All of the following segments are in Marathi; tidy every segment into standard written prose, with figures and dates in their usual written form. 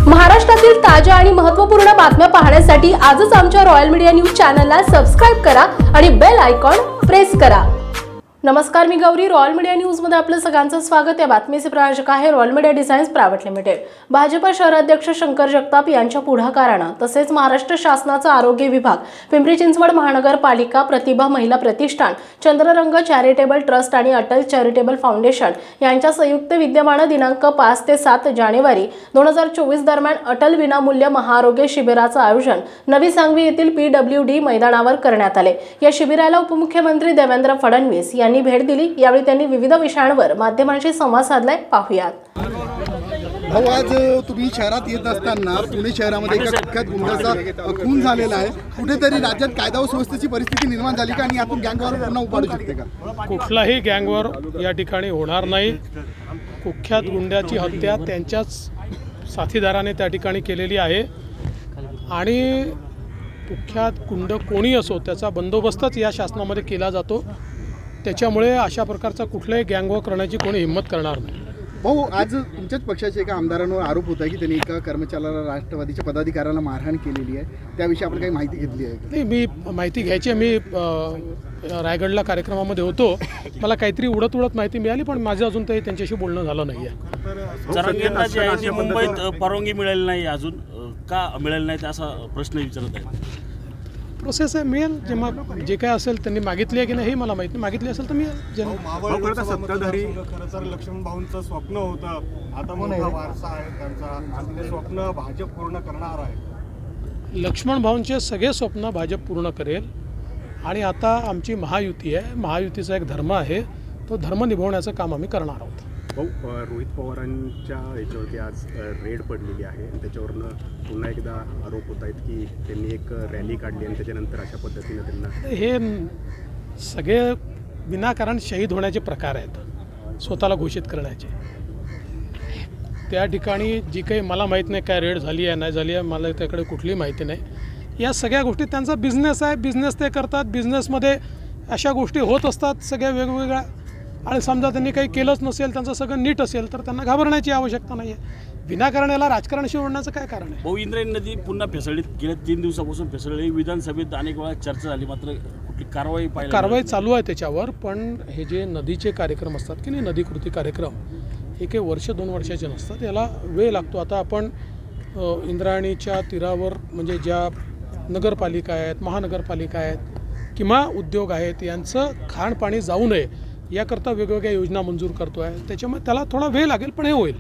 महाराष्ट्रातील ताज्या आणि महत्त्वपूर्ण बातम्या पाहण्यासाठी आजच आमच्या रॉयल मीडिया न्यूज चॅनलला सबस्क्राइब करा आणि बेल आयकॉन प्रेस करा। नमस्कार, मी गौरी। रॉयल मीडिया न्यूज मध्ये आपलं सगळ्यांचं स्वागत आहे। बातमीचे प्रायोजक आहे royal media designs private limited. Bhajap शहराध्यक्ष शंकर जगताप यांच्या पुढाकाराने तसेच महाराष्ट्र शासनाचा आरोग्य विभाग, पिंपरी चिंचवड महानगरपालिका, प्रतिभा महिला प्रतिष्ठान, चंद्ररंग चॅरिटेबल ट्रस्ट आणि अटल चॅरिटेबल फाउंडेशन यांच्या संयुक्त विद्यमाने दिनांक 5 ते 7 जानेवारी 2024 दरम्यान अटल विनामूल्य महाआरोग्य शिबिराचे आयोजन नवी सांगवी येथील PWD मैदानावर करण्यात आले। या शिबिराला उपमुख्यमंत्री देवेंद्र फडणवीस यांनी भेट दिली। यावेळी त्यांनी विविध विषयांवर माध्यमांशी संवाद साधलाय। पाहूयात। भाऊ, आज तुम्ही शहरात येत असताना पुणे शहरामध्ये एका कुख्यात गुंडाचा खून झालेला आहे। कुठेतरी राज्यात कायदा व सुव्यवस्थेची परिस्थिती निर्माण झाली का आणि यातून गँगवॉर पुन्हा उपाडू शकते का? कुठलाही गँगवॉर या ठिकाणी होणार नाही। कुख्यात गुंड्याची हत्या त्यांच्याच साथीदाराने त्या ठिकाणी केलेली आहे आणि कुख्यात गुंड कोणी असो त्याचा बंदोबस्तच या शासनामध्ये केला जातो। त्याच्यामुळे अशा प्रकारचा कुठलाही गँगवॉर करण्याची कोणी हिम्मत करणार नाही। भाऊ, आज तुमच्याच पक्षाचे एका आमदारांवर आरोप होता की त्यांनी एका कर्मचाऱ्याला, राष्ट्रवादीच्या पदाधिकाऱ्याला मारहाण केलेली आहे। त्याविषयी आपण काही माहिती घेतली आहे? नाही, मी माहिती घ्यायची। मी रायगडला कार्यक्रमामध्ये होतो, मला काहीतरी उडत माहिती मिळाली, पण माझं अजून तरी त्यांच्याशी बोलणं झालं नाही आहे। मुंबईत परवानगी मिळाली नाही, अजून का मिळाली नाही असा प्रश्न विचारत आहे। प्रोसेस आहे, मिळेल। जेव्हा जे काय असेल त्यांनी मागितली आहे की नाही हे मला माहिती नाही। मागितली असेल तर मिळेल। सत्ताधारी खरं तर लक्ष्मण भाऊंचं स्वप्न होतं, आता मोठा वारसा आहे त्यांचा आणि ते स्वप्न भाजप पूर्ण करणार आहे। लक्ष्मण भाऊंचे सगळे स्वप्न भाजप पूर्ण करेल आणि आता आमची महायुती आहे। महायुतीचा एक धर्म आहे, तो धर्म निभावण्याचं काम आम्ही करणार आहोत। भाऊ, रोहित पवारांच्या याच्यावरती आज रेड पडलेली आहे आणि त्याच्यावरनं पुन्हा एकदा आरोप होत आहेत की त्यांनी एक रॅली काढली आणि त्याच्यानंतर अशा पद्धतीनं त्यांना हे सगळे विनाकारण शहीद होण्याचे प्रकार आहेत, स्वतःला घोषित करण्याचे। त्या ठिकाणी जी काही मला माहीत नाही काय रेड झाली आहे नाही झाली आहे, मला त्याकडे कुठलीही माहिती नाही। या सगळ्या गोष्टी त्यांचा बिझनेस आहे, बिझनेस ते करतात। बिझनेसमध्ये अशा गोष्टी होत असतात सगळ्या वेगवेगळ्या, आणि समजा त्यांनी काही केलंच नसेल, त्यांचं सगळं नीट असेल तर त्यांना घाबरण्याची आवश्यकता नाही आहे। विनाकारण याला राजकारणाशी ओढण्याचं काय कारण आहे? भाऊ, इंद्रायणी नदी पुन्हा फेसळलीत, गेल्या 3 दिवसापासून फेसळली। विधानसभेत अनेक वेळा चर्चा झाली, मात्र कुठली कारवाई चालू आहे त्याच्यावर। पण हे जे नदीचे कार्यक्रम असतात की नाही, नदी कृती कार्यक्रम, हे काही वर्ष 2 वर्षाचे नसतात, याला वेळ लागतो। आता आपण इंद्रायणीच्या तीरावर म्हणजे ज्या नगरपालिका आहेत, महानगरपालिका आहेत किंवा उद्योग आहेत, यांचं खाणपाणी जाऊ नये याकरता वेगवेगळ्या योजना मंजूर करतो आहे। त्याच्यामुळे त्याला थोडा वेळ लागेल, पण हे होईल।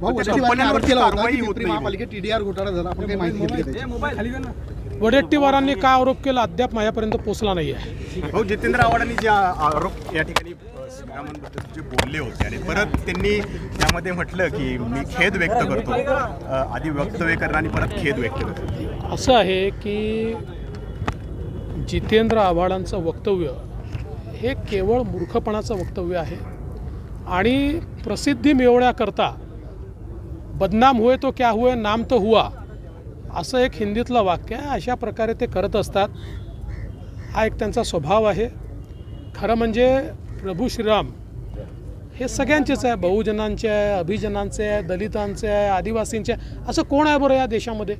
TDR घोटाळा झाला, आपण काही माहिती घेतली? वडेट्टीवारांनी काय आरोप केला अद्याप माझ्यापर्यंत पोहोचला नाही आहे। भाऊ, जितेंद्र आव्हाडांनी जे आरोप या ठिकाणी श्रीरामांबद्दल जे बोलले होते आणि परत त्यांनी त्यामध्ये म्हटलं की मी खेद व्यक्त करतो, आधी वक्तव्य करणं आणि परत खेद व्यक्त करतो। असं आहे की जितेंद्र आव्हाडांचं वक्तव्य हे केवळ मूर्खपणाचं वक्तव्य आहे आणि प्रसिद्धी मिळवण्याकरता बदनाम हुए तो क्या हुए, नाम तो हुआ, असं एक हिंदीतलं वाक्य आहे। अशा प्रकारे ते करत असतात, हा एक त्यांचा स्वभाव आहे। खरं म्हणजे प्रभू श्रीराम हे सगळ्यांचेच आहे, बहुजनांचे आहे, अभिजनांचे आहे, दलितांचे आहे, आदिवासींचे आहे। असं कोण आहे बरं या देशामध्ये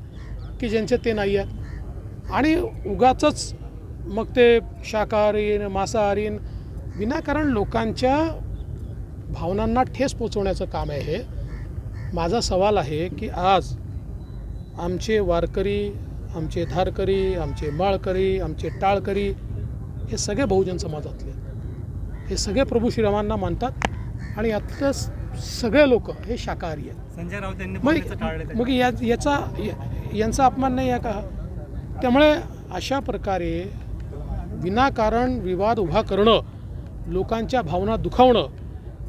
की ज्यांचे ते नाही आहेत? आणि उगाचच मग ते शाकाहारीन, मांसाहारीन, विनाकारण लोकांच्या भावनांना ठेस पोचवण्याचं काम आहे हे। माझा सवाल आहे की आज आमचे वारकरी, आमचे धारकरी, आमचे माळकरी, आमचे टाळकरी, हे सगळे बहुजन समाजातले, हे सगळे प्रभू श्रीरामांना मानतात आणि यातले सगळे लोक हे शाकाहारी आहेत। संजय राऊत यांनी मग यांचा अपमान नाही आहे का? त्यामुळे अशा प्रकारे विनाकारण विवाद उभा करणं, लोकांच्या भावना दुखावणं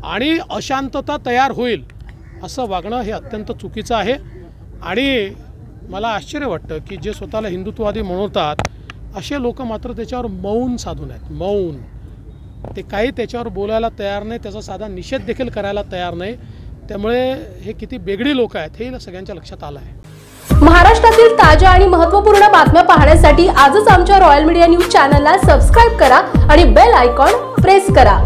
आणि अशांतता तयार होईल असं वागणं हे अत्यंत चुकीचं आहे। आणि मला आश्चर्य वाटतं की जे स्वतःला हिंदुत्ववादी म्हणवतात असे लोक मात्र त्याच्यावर मौन साधून आहेत। मौन, ते काही त्याच्यावर बोलायला तयार नाही, त्याचा साधा निषेध देखील करायला तयार नाही। त्यामुळे हे किती बेगडी लोक आहेत हे सगळ्यांच्या लक्षात आलं आहे। महाराष्ट्रातील ताज्या आणि महत्त्वपूर्ण बातम्या पाहण्यासाठी आजच आमच्या रॉयल मीडिया न्यूज चॅनलला सबस्क्राइब करा आणि बेल आयकॉन प्रेस करा।